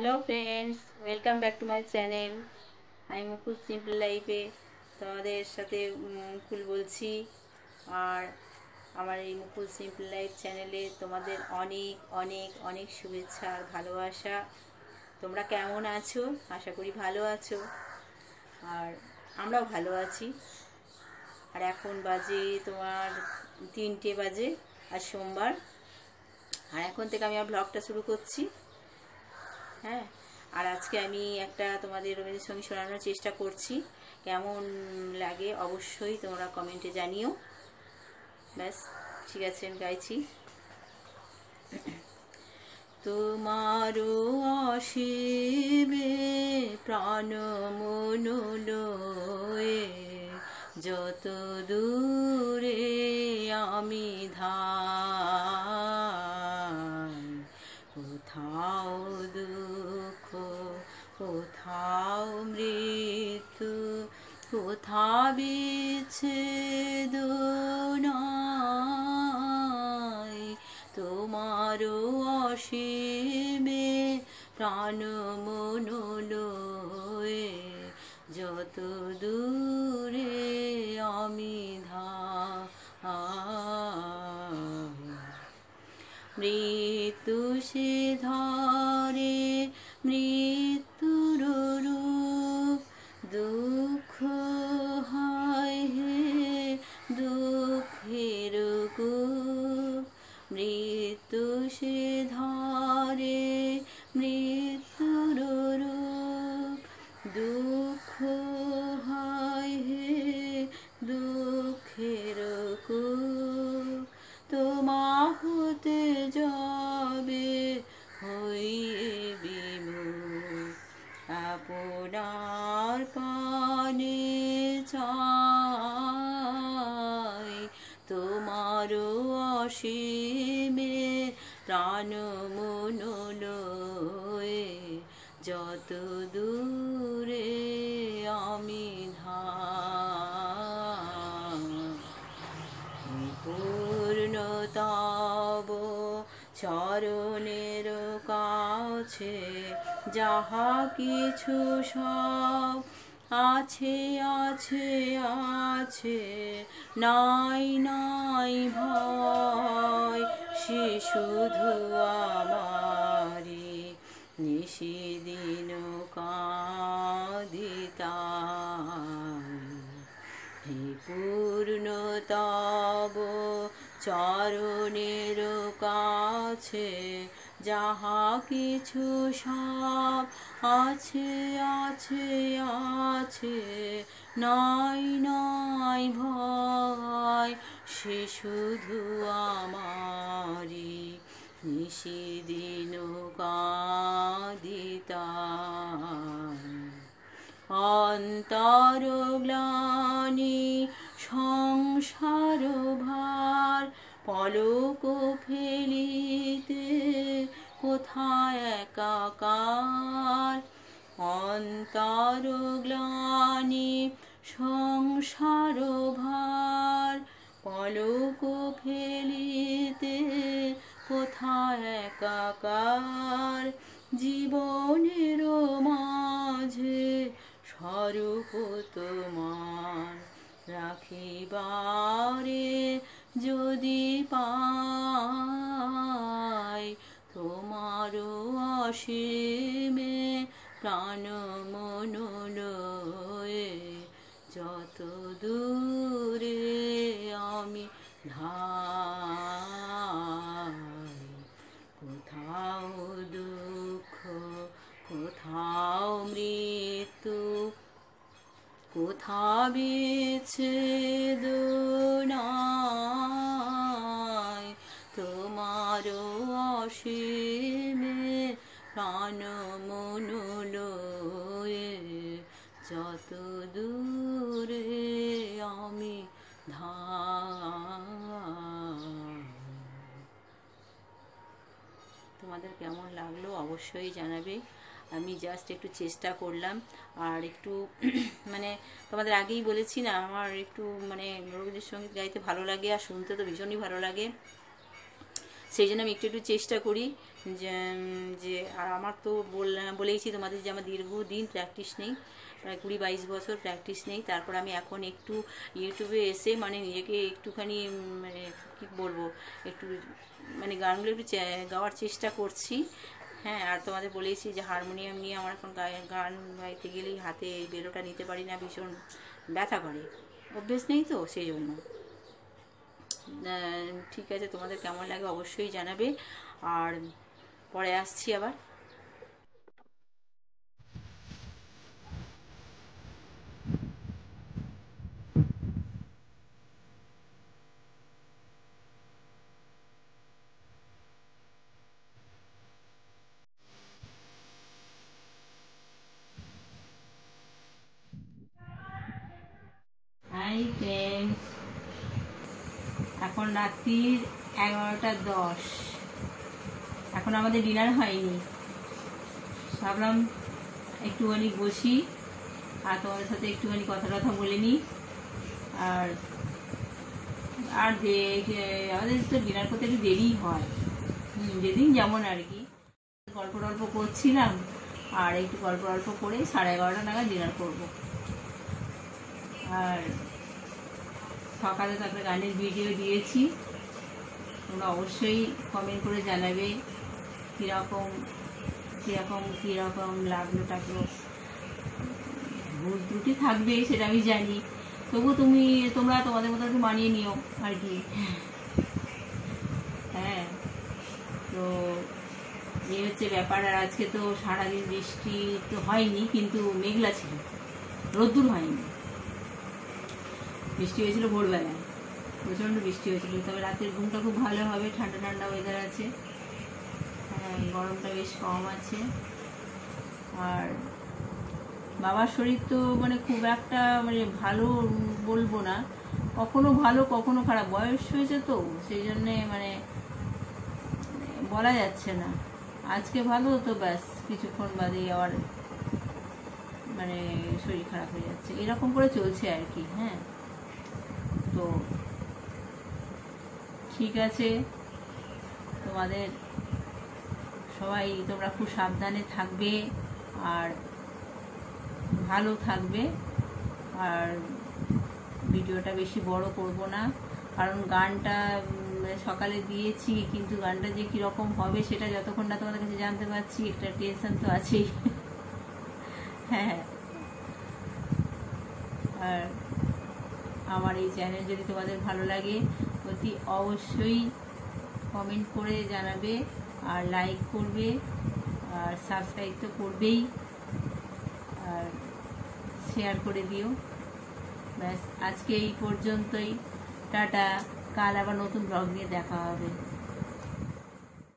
Hello friends, welcome back to my channel. আমি মুকুল simple লাইফে তোমাদের সাথে মুকুল বলছি। আর আমার এই মুকুল সিম্পল লাইফ চ্যানেলে তোমাদের অনেক অনেক অনেক শুভেচ্ছা আর ভালোবাসা। তোমরা কেমন আছো? আশা করি ভালো আছো, আর আমরাও ভালো আছি। আর এখন বাজে তোমার 3টে বাজে, আর সোমবার। আর এখন থেকে আমি আমার ব্লগটা শুরু করছি। হ্যাঁ, আর আজকে আমি একটা তোমাদের রবীন্দ্রসঙ্গীত শোনানোর চেষ্টা করছি। কেমন লাগে অবশ্যই তোমরা কমেন্টে জানিও। ব্যাস, ঠিক আছে, আমি গাইছি। তোমারও অসীমে প্রাণ মন লয়ে, যত দূরে আমি ধাই, কোথাও দুঃখ, কোথাও মৃত্যু, কোথাও বিচ্ছেদ নাই, তোমারও অসীমে প্রাণ মন লয়ে, যত দূরে আমি ধাই। মৃত্যু সে ধরে মৃত্যুর রূপ, দুঃখ হয় হে দুঃখের কূপ। মৃত্যু সে ধরে মৃত্যুর রূপ, দুঃখ হয় হে দুঃখের কূপ। তোমা হতে যাবে হইয়ে বিমুখ, আপনার পানে চাই, তোমারও অসীমে প্রাণ মন লয়ে, যত দূরে আমি ধাই। পূর্ণ তব চরণের কাছে যাহা কিছু সব আছে আছে আছে, নাই নাই ভয়, সে শুধু আমারি নিশিদিন কাঁদিতাম। হে পূর্ণ তব চরণের কাছে যাহা কিছু সব আছে আছে আছে, নাই নাই ভয়, সে শুধু আমারি নিশিদিন কাঁদিতাম। অন্তর গ্লানি সংসার ভার, পলক ফেলিতে কোথায় একাকার। অন্তর গ্লানি সংসার ভার, পলক ফেলিতে কোথায় একাকার। জীবনের মাঝে স্বরূপ তোমার রাখিবারে যদি পাই, তোমারও অসীমে প্রাণ মন লয়ে, যত দূরে আমি ধাই। কোথাও দুঃখ, কোথাও মৃত্যু, কোথাও বিচ্ছেদ নাই, তোমারও অসীমে প্রাণ মন লয়ে, যত দূরে আমি ধাই। তোমাদের কেমন লাগলো অবশ্যই জানাবে। আমি জাস্ট একটু চেষ্টা করলাম, আর একটু মানে তোমাদের আগেই বলেছি না, আমার একটু মানে রবীন্দ্রসঙ্গীত গাইতে ভালো লাগে, আর শুনতে তো ভীষণই ভালো লাগে। সেই জন্য আমি একটু একটু চেষ্টা করি যে যে আর আমার তো বলেইছি তোমাদের যে আমার দীর্ঘদিন প্র্যাকটিস নেই, প্রায় 20-22 বছর প্র্যাকটিস নেই। তারপর আমি এখন একটু ইউটিউবে এসে মানে নিজেকে একটুখানি মানে কী বলবো, একটু মানে গানগুলো একটু গাওয়ার চেষ্টা করছি। হ্যাঁ, আর তোমাদের বলেইছি যে হারমোনিয়াম নিয়ে আমার এখন গান গাইতে গেলেই হাতে এই বেলোটা নিতে পারি না, ভীষণ ব্যথা করে, অভ্যেস নেই তো সেই জন্য। ঠিক আছে, তোমাদের কেমন লাগে অবশ্যই জানাবে, আর পরে আসছি আবার। হাই ফ্রেন্ডস, এখন রাত্রির 11টা 10, এখন আমাদের ডিনার হয়নি। ভাবলাম একটুখানি বসি আর তোমাদের সাথে একটুখানি কথা বলে নিই। আর আর আমাদের তো ডিনার করতে একটু দেরিই হয়, যেদিন যেমন আর কি। গল্প করছিলাম, আর একটু গল্প করে 11:30 নাগাদ ডিনার করবো। আর সকালে তো একটা গানের ভিডিও দিয়েছি, তোমরা অবশ্যই কমেন্ট করে জানাবে কীরকম লাগলো টাকলো। ভুল ত্রুটি থাকবে সেটা আমি জানি, তবু তোমরা তোমাদের মতো একটু মানিয়ে নিও আর কি। হ্যাঁ, তো এই হচ্ছে ব্যাপার। আর আজকে তো সারাদিন বৃষ্টি তো হয়নি, কিন্তু মেঘলা ছিল, রোদ্দুর হয়নি। বৃষ্টি হয়েছিল ভোরবেলায়, প্রচণ্ড বৃষ্টি হয়েছিল। তবে রাতের ঘুমটা খুব ভালো হবে, ঠান্ডা ঠান্ডা ওয়েদার আছে, গরমটা বেশ কম আছে। আর বাবার শরীর তো মানে খুব একটা মানে ভালো বলবো না, কখনো ভালো কখনো খারাপ, বয়স হয়েছে তো সেই জন্যে মানে বলা যাচ্ছে না। আজকে ভালো তো ব্যাস কিছুক্ষণ বাদেই আবার মানে শরীর খারাপ হয়ে যাচ্ছে, এরকম করে চলছে আর কি। হ্যাঁ, তো ঠিক আছে, তোমাদের সবাই তোমরা খুব সাবধানে থাকবে আর ভালো থাকবে। আর ভিডিওটা বেশি বড় করব না, কারণ গানটা সকালে দিয়েছি, কিন্তু গানটা যে কীরকম হবে সেটা যতক্ষণ না তোমাদের কাছে জানতে পারছি একটা টেনশন তো আছেই। হ্যাঁ, আর আমার এই চ্যানেল যদি তোমাদের ভালো লাগে অতি অবশ্যই কমেন্ট করে জানাবে, আর লাইক করবে, আর সাবস্ক্রাইব তো করবেই, আর শেয়ার করে দিও। ব্যাস, আজকে এই পর্যন্তই, টাটা। কাল আবার নতুন ব্লগ নিয়ে দেখা হবে।